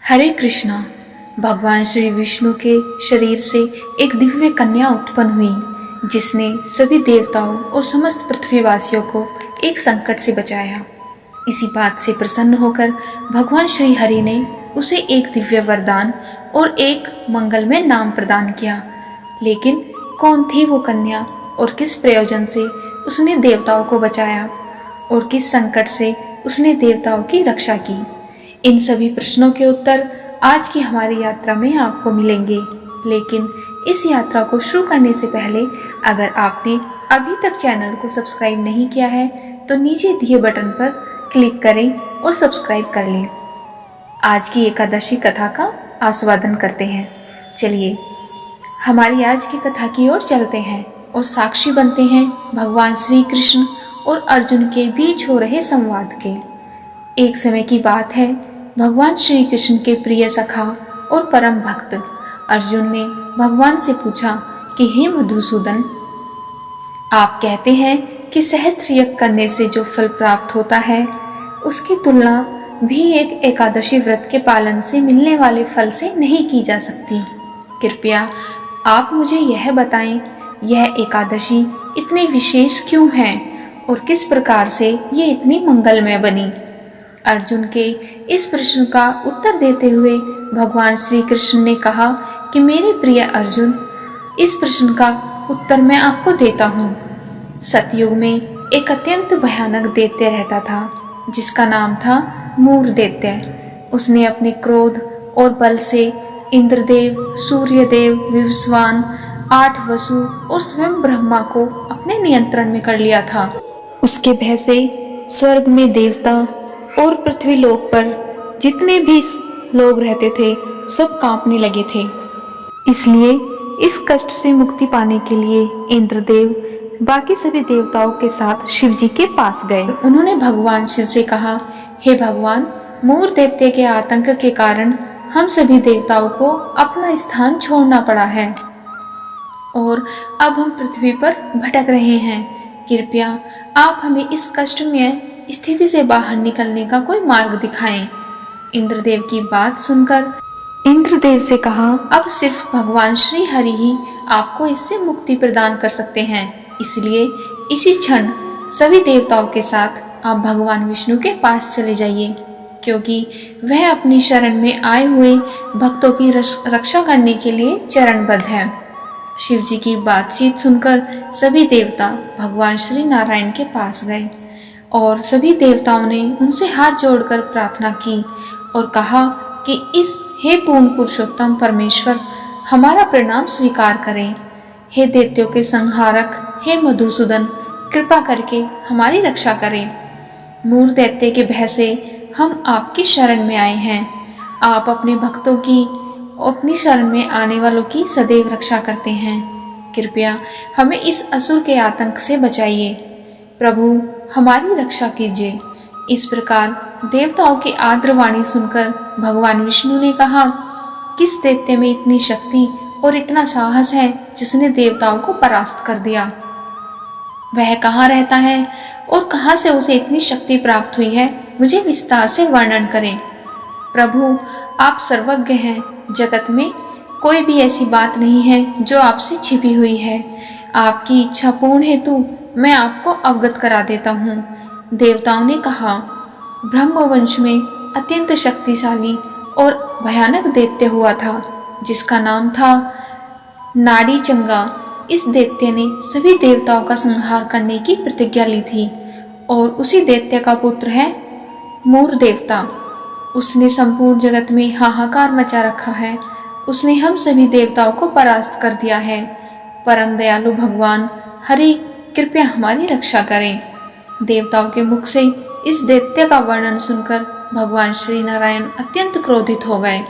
हरे कृष्णा। भगवान श्री विष्णु के शरीर से एक दिव्य कन्या उत्पन्न हुई जिसने सभी देवताओं और समस्त पृथ्वीवासियों को एक संकट से बचाया। इसी बात से प्रसन्न होकर भगवान श्री हरि ने उसे एक दिव्य वरदान और एक मंगलमय नाम प्रदान किया। लेकिन कौन थी वो कन्या और किस प्रयोजन से उसने देवताओं को बचाया और किस संकट से उसने देवताओं की रक्षा की, इन सभी प्रश्नों के उत्तर आज की हमारी यात्रा में आपको मिलेंगे। लेकिन इस यात्रा को शुरू करने से पहले अगर आपने अभी तक चैनल को सब्सक्राइब नहीं किया है तो नीचे दिए बटन पर क्लिक करें और सब्सक्राइब कर लें। आज की एकादशी कथा का आस्वादन करते हैं। चलिए हमारी आज की कथा की ओर चलते हैं और साक्षी बनते हैं भगवान श्री कृष्ण और अर्जुन के बीच हो रहे संवाद के। एक समय की बात है, भगवान श्री कृष्ण के प्रिय सखा और परम भक्त अर्जुन ने भगवान से पूछा कि हे मधुसूदन, आप कहते हैं कि सहस्त्र यज्ञ करने से जो फल प्राप्त होता है उसकी तुलना भी एक एकादशी व्रत के पालन से मिलने वाले फल से नहीं की जा सकती। कृपया आप मुझे यह बताएं, यह एकादशी इतनी विशेष क्यों है और किस प्रकार से ये इतनी मंगलमय बनी। अर्जुन के इस प्रश्न का उत्तर देते हुए भगवान श्री कृष्ण ने कहा कि मेरे प्रिय अर्जुन, इस प्रश्न का उत्तर मैं आपको देता हूँ। सतयुग में एक अत्यंत भयानक दैत्य रहता था जिसका नाम था मूर दैत्य। उसने अपने क्रोध और बल से इंद्रदेव, सूर्यदेव, विवस्वान, 8 वसु और स्वयं ब्रह्मा को अपने नियंत्रण में कर लिया था। उसके भय से स्वर्ग में देवता और पृथ्वी लोक पर जितने भी लोग रहते थे सब कांपने लगे थे। इसलिए इस कष्ट से मुक्ति पाने के लिए इंद्रदेव बाकी सभी देवताओं के साथ शिव जी के पास गए। उन्होंने भगवान शिव से कहा, हे भगवान, मूर दैत्य के आतंक के कारण हम सभी देवताओं को अपना स्थान छोड़ना पड़ा है और अब हम पृथ्वी पर भटक रहे हैं। कृपया आप हमें इस कष्टमय स्थिति से बाहर निकलने का कोई मार्ग दिखाएं। इंद्रदेव की बात सुनकर इंद्रदेव से कहा, अब सिर्फ भगवान श्री हरि ही आपको इससे मुक्ति प्रदान कर सकते हैं। इसलिए इसी क्षण सभी देवताओं के साथ आप भगवान विष्णु के पास चले जाइए, क्योंकि वह अपनी शरण में आए हुए भक्तों की रक्षा करने के लिए चरणबद्ध है। शिव जी की बातचीत सुनकर सभी देवता भगवान श्री नारायण के पास गए और सभी देवताओं ने उनसे हाथ जोड़कर प्रार्थना की और कहा कि इस हे पूर्ण पुरुषोत्तम परमेश्वर, हमारा प्रणाम स्वीकार करें। हे दैत्यों के संहारक, हे मधुसूदन, कृपा करके हमारी रक्षा करें। मूर दैत्य के भय से हम आपकी शरण में आए हैं। आप अपने भक्तों की, अपनी शरण में आने वालों की सदैव रक्षा करते हैं। कृपया हमें इस असुर के आतंक से बचाइए। प्रभु, हमारी रक्षा कीजिए। इस प्रकार देवताओं की आर्द्रवाणी सुनकर भगवान विष्णु ने कहा, किस दैत्य में इतनी शक्ति और इतना साहस है जिसने देवताओं को परास्त कर दिया? वह कहाँ रहता है और कहाँ से उसे इतनी शक्ति प्राप्त हुई है? मुझे विस्तार से वर्णन करें। प्रभु, आप सर्वज्ञ हैं। जगत में कोई भी ऐसी बात नहीं है जो आपसे छिपी हुई है। आपकी इच्छा पूर्ण हेतु मैं आपको अवगत करा देता हूँ। देवताओं ने कहा, ब्रह्मवंश में अत्यंत शक्तिशाली और भयानक दैत्य हुआ था जिसका नाम था नाड़ी चंगा। इस दैत्य ने सभी देवताओं का संहार करने की प्रतिज्ञा ली थी और उसी दैत्य का पुत्र है मूर देवता। उसने संपूर्ण जगत में हाहाकार मचा रखा है। उसने हम सभी देवताओं को परास्त कर दिया है। परम दयालु भगवान हरि, कृपया हमारी रक्षा करें। देवताओं के मुख से इस दैत्य का वर्णन सुनकर भगवान श्री नारायण अत्यंत क्रोधित हो गए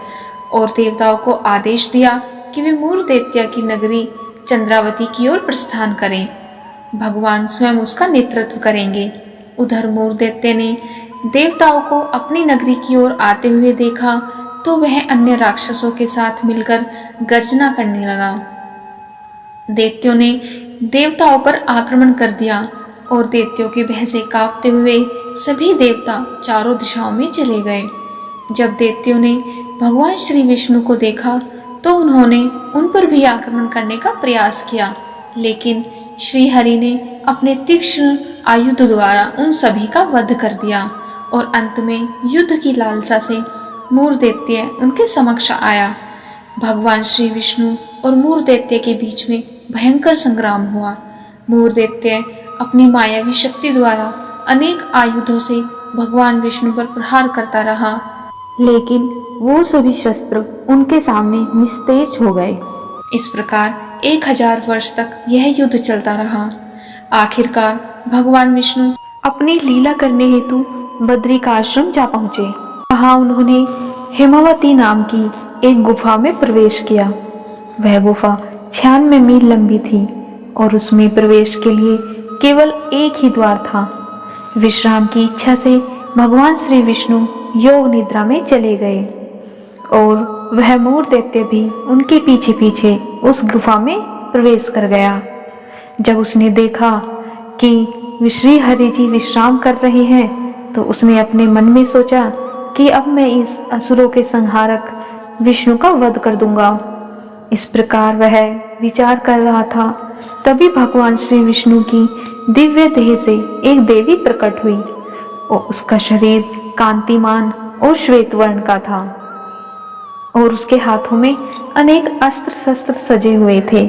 और देवताओं को आदेश दिया कि वे मूर दैत्य की नगरी चंद्रावती की ओर प्रस्थान करें। भगवान स्वयं उसका नेतृत्व करेंगे। उधर मूर दैत्य ने देवताओं को अपनी नगरी की ओर आते हुए देखा तो वह अन्य राक्षसों के साथ मिलकर गर्जना करने लगा। दैत्यों ने देवताओं पर आक्रमण कर दिया और दैत्यों के भय से कांपते हुए सभी देवता चारों दिशाओं में चले गए। जब दैत्यों ने भगवान श्री विष्णु को देखा तो उन्होंने उन पर भी आक्रमण करने का प्रयास किया, लेकिन श्री हरि ने अपने तीक्ष्ण आयुध द्वारा उन सभी का वध कर दिया और अंत में युद्ध की लालसा से मूर दैत्य उनके समक्ष आया। भगवान श्री विष्णु और मूर दैत्य के बीच में भयंकर संग्राम हुआ। मूर दैत्य अपनी मायावी शक्ति द्वारा अनेक आयुधों से भगवान विष्णु पर प्रहार करता रहा, लेकिन वो सभी शस्त्र उनके सामने निस्तेज हो गए। इस प्रकार 1000 वर्ष तक यह युद्ध चलता रहा। आखिरकार भगवान विष्णु अपनी लीला करने हेतु बद्री का आश्रम जा पहुंचे। वहां उन्होंने हेमावती नाम की एक गुफा में प्रवेश किया। वह गुफा 96 मील लंबी थी और उसमें प्रवेश के लिए केवल एक ही द्वार था। विश्राम की इच्छा से भगवान श्री विष्णु योग निद्रा में चले गए और वह मूर दैत्य भी उनके पीछे पीछे उस गुफा में प्रवेश कर गया। जब उसने देखा कि श्री हरि जी विश्राम कर रहे हैं तो उसने अपने मन में सोचा कि अब मैं इस असुरों के संहारक विष्णु का वध कर दूंगा। इस प्रकार वह विचार कर रहा था, तभी भगवान श्री विष्णु की दिव्य देह से एक देवी प्रकट हुई और उसका शरीर कांतिमान और श्वेत वर्ण का था और उसके हाथों में अनेक अस्त्र शस्त्र सजे हुए थे।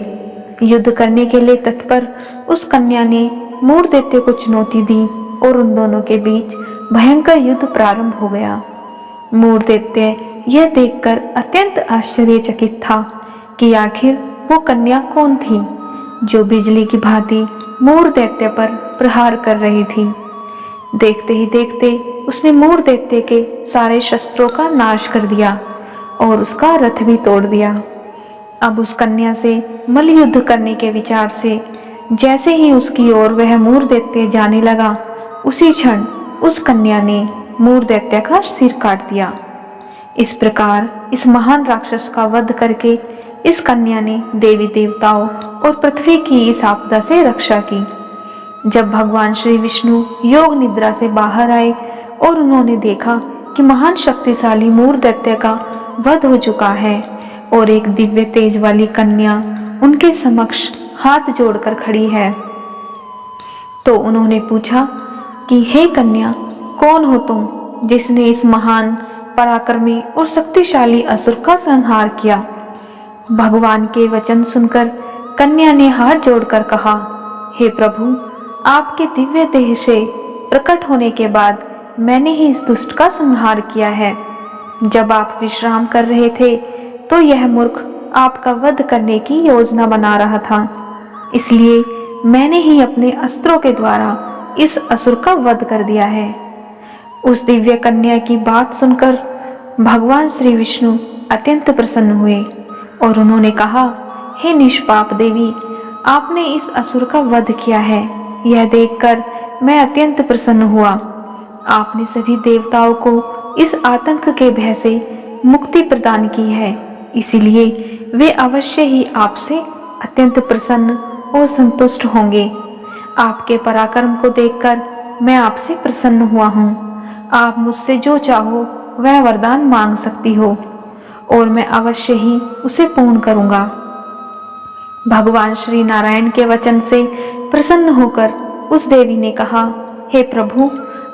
युद्ध करने के लिए तत्पर उस कन्या ने मूर दैत्य को चुनौती दी और उन दोनों के बीच भयंकर युद्ध प्रारंभ हो गया। मूर दैत्य यह देखकर अत्यंत आश्चर्यचकित था कि आखिर वो कन्या कौन थी जो बिजली की भांति मूर दैत्य पर प्रहार कर रही थी। देखते ही देखते उसने मूर दैत्य के सारे शस्त्रों का नाश कर दिया और उसका रथ भी तोड़ दिया। अब उस कन्या से मल्ल युद्ध करने के विचार से जैसे ही उसकी ओर वह मूर दैत्य जाने लगा, उसी क्षण उस कन्या ने मूर दैत्य का सिर काट दिया। इस प्रकार इस महान राक्षस का वध करके इस कन्या ने देवी देवताओं और पृथ्वी की इस आपदा से रक्षा की। जब भगवान श्री विष्णु योग निद्रा से बाहर आए और उन्होंने देखा कि महान शक्तिशाली मूर दैत्य का वध हो चुका है और एक दिव्य तेज वाली कन्या उनके समक्ष हाथ जोड़कर खड़ी है, तो उन्होंने पूछा कि हे कन्या, कौन हो तुम जिसने इस महान पराक्रमी और शक्तिशाली असुर का संहार किया। भगवान के वचन सुनकर कन्या ने हाथ जोड़कर कहा, हे प्रभु, आपके दिव्य देह से प्रकट होने के बाद मैंने ही इस दुष्ट का संहार किया है। जब आप विश्राम कर रहे थे तो यह मूर्ख आपका वध करने की योजना बना रहा था, इसलिए मैंने ही अपने अस्त्रों के द्वारा इस असुर का वध कर दिया है। उस दिव्य कन्या की बात सुनकर भगवान श्री विष्णु अत्यंत प्रसन्न हुए और उन्होंने कहा, हे निष्पाप देवी, आपने इस असुर का वध किया है, यह देखकर मैं अत्यंत प्रसन्न हुआ। आपने सभी देवताओं को इस आतंक के भय से मुक्ति प्रदान की है, इसीलिए वे अवश्य ही आपसे अत्यंत प्रसन्न और संतुष्ट होंगे। आपके पराक्रम को देखकर मैं आपसे प्रसन्न हुआ हूँ। आप मुझसे जो चाहो वह वरदान मांग सकती हो और मैं अवश्य ही उसे पूर्ण करूँगा। भगवान श्री नारायण के वचन से प्रसन्न होकर उस देवी ने कहा, हे प्रभु,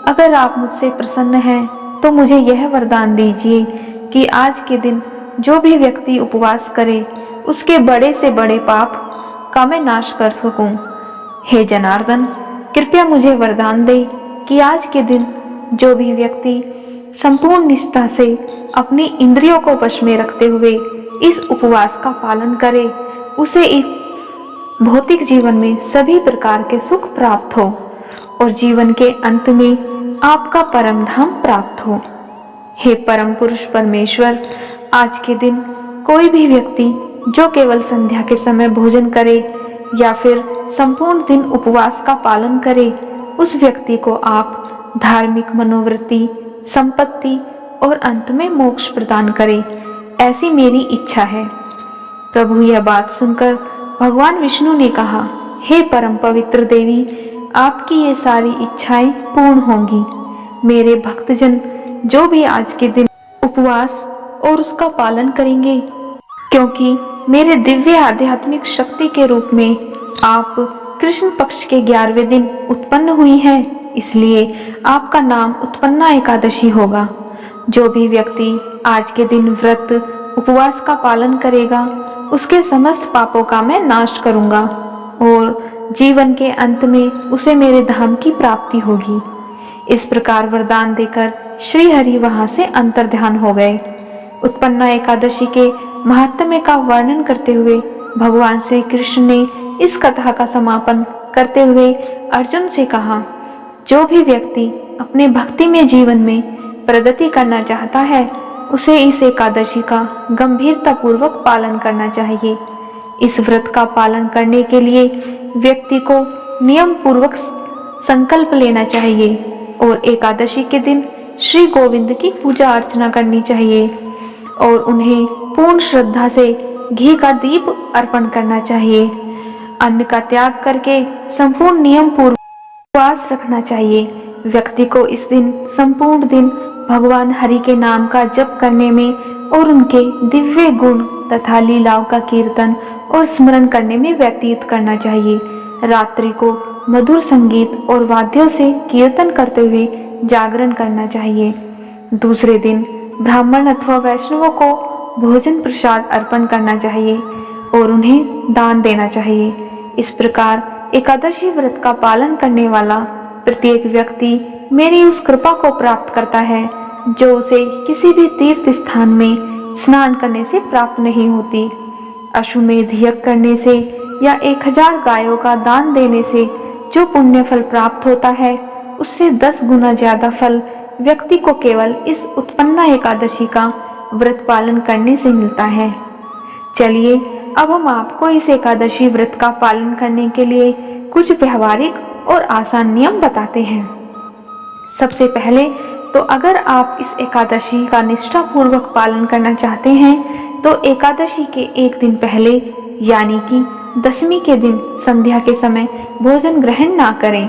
अगर आप मुझसे प्रसन्न हैं तो मुझे यह वरदान दीजिए कि आज के दिन जो भी व्यक्ति उपवास करे उसके बड़े से बड़े पाप का मैं नाश कर सकूं। हे जनार्दन, कृपया मुझे वरदान दे कि आज के दिन जो भी व्यक्ति संपूर्ण निष्ठा से अपनी इंद्रियों को वश में रखते हुए इस उपवास का पालन करे, उसे इस भौतिक जीवन में सभी प्रकार के सुख प्राप्त हो और जीवन के अंत में आपका परम धाम प्राप्त हो। हे परम पुरुष परमेश्वर, आज के दिन कोई भी व्यक्ति जो केवल संध्या के समय भोजन करे या फिर संपूर्ण दिन उपवास का पालन करे, उस व्यक्ति को आप धार्मिक मनोवृत्ति, संपत्ति और अंत में मोक्ष प्रदान करें, ऐसी मेरी इच्छा है। प्रभु यह बात सुनकर भगवान विष्णु ने कहा, हे परम पवित्र देवी, आपकी ये सारी इच्छाएं पूर्ण होंगी। मेरे भक्तजन जो भी आज के दिन उपवास और उसका पालन करेंगे, क्योंकि मेरे दिव्य आध्यात्मिक शक्ति के रूप में आप कृष्ण पक्ष के 11वें दिन उत्पन्न हुई हैं, इसलिए आपका नाम उत्पन्ना एकादशी होगा। जो भी व्यक्ति आज के दिन व्रत उपवास का पालन करेगा, उसके समस्त पापों का मैं नाश करूंगा और जीवन के अंत में उसे मेरे धाम की प्राप्ति होगी। इस प्रकार वरदान देकर श्री हरि वहां से अंतर्ध्यान हो गए। उत्पन्ना एकादशी के महात्म्य का वर्णन करते हुए भगवान श्री कृष्ण ने इस कथा का समापन करते हुए अर्जुन से कहा, जो भी व्यक्ति अपने भक्ति में जीवन में प्रगति करना चाहता है, उसे इस एकादशी का गंभीरता पूर्वक पालन करना चाहिए। इस व्रत का पालन करने के लिए व्यक्ति को नियम पूर्वक संकल्प लेना चाहिए और एकादशी के दिन श्री गोविंद की पूजा अर्चना करनी चाहिए और उन्हें पूर्ण श्रद्धा से घी का दीप अर्पण करना चाहिए। अन्न का त्याग करके संपूर्ण नियम पूर्वक उपवास रखना चाहिए। व्यक्ति को इस दिन संपूर्ण दिन भगवान हरि के नाम का जप करने में और उनके दिव्य गुण तथा लीलाओं का कीर्तन और स्मरण करने में व्यतीत करना चाहिए। रात्रि को मधुर संगीत और वाद्यों से कीर्तन करते हुए जागरण करना चाहिए। दूसरे दिन ब्राह्मण अथवा वैष्णवों को भोजन प्रसाद अर्पण करना चाहिए और उन्हें दान देना चाहिए। इस प्रकार एकादशी व्रत का पालन करने वाला प्रत्येक व्यक्ति मेरी उस कृपा को प्राप्त करता है जो उसे किसी भी तीर्थ स्थान में स्नान करने से प्राप्त नहीं होती। अश्वमेध यज्ञ करने से या 1000 गायों का दान देने से जो पुण्य फल प्राप्त होता है, उससे 10 गुना ज्यादा फल व्यक्ति को केवल इस उत्पन्ना एकादशी का व्रत पालन करने से मिलता है। चलिए अब हम आपको इस एकादशी व्रत का पालन करने के लिए कुछ व्यवहारिक और आसान नियम बताते हैं। सबसे पहले तो अगर आप इस एकादशी का निष्ठापूर्वक पालन करना चाहते हैं तो एकादशी के एक दिन पहले यानी कि दशमी के दिन संध्या के समय भोजन ग्रहण ना करें।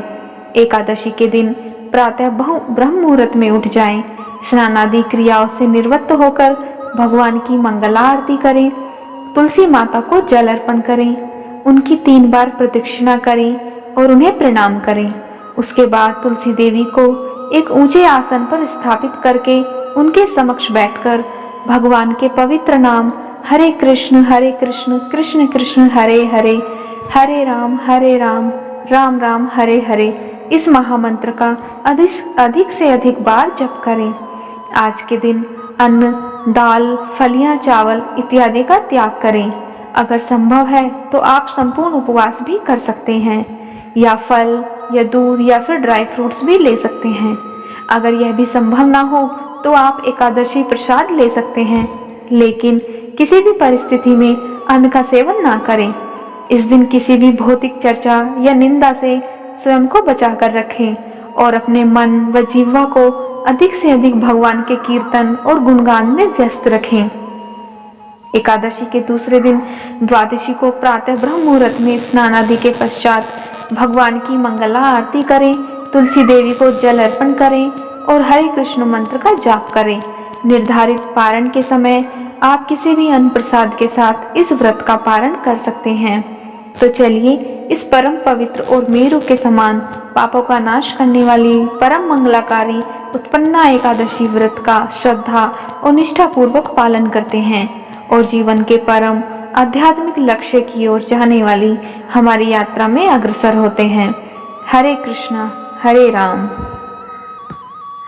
एकादशी के दिन प्रातः ब्रह्म मुहूर्त में उठ जाएं, स्नान आदि क्रियाओं से निवृत्त होकर भगवान की मंगला आरती करें, तुलसी माता को जल अर्पण करें, उनकी 3 बार प्रदक्षिणा करें और उन्हें प्रणाम करें। उसके बाद तुलसी देवी को एक ऊंचे आसन पर स्थापित करके उनके समक्ष बैठकर भगवान के पवित्र नाम हरे कृष्ण कृष्ण कृष्ण हरे हरे, हरे राम राम राम हरे हरे इस महामंत्र का अधिक से अधिक बार जप करें। आज के दिन अन्न, दाल, फलियां, चावल इत्यादि का त्याग करें। अगर संभव है तो आप संपूर्ण उपवास भी कर सकते हैं या फल या दूध या फिर ड्राई फ्रूट्स भी ले सकते हैं। अगर यह भी संभव ना हो तो आप एकादशी प्रसाद ले सकते हैं, लेकिन किसी भी परिस्थिति में अन्न का सेवन ना करें। इस दिन किसी भी भौतिक चर्चा या निंदा से स्वयं को बचाकर रखें और अपने मन व जीवा को अधिक से अधिक भगवान के कीर्तन और गुणगान में व्यस्त रखें। एकादशी के दूसरे दिन द्वादशी को प्रातः ब्रह्म मुहूर्त में स्नान आदि के पश्चात भगवान की मंगला आरती करें, तुलसी देवी को जल अर्पण करें और हरे कृष्ण मंत्र का जाप करें। निर्धारित पारण के समय आप किसी भी अन्न प्रसाद के साथ इस व्रत का पारण कर सकते हैं। तो चलिए इस परम पवित्र और मेरु के समान पापों का नाश करने वाली परम मंगलाकारी उत्पन्ना एकादशी व्रत का श्रद्धा और निष्ठा पूर्वक पालन करते हैं और जीवन के परम आध्यात्मिक लक्ष्य की ओर जाने वाली हमारी यात्रा में अग्रसर होते हैं। हरे कृष्णा हरे राम।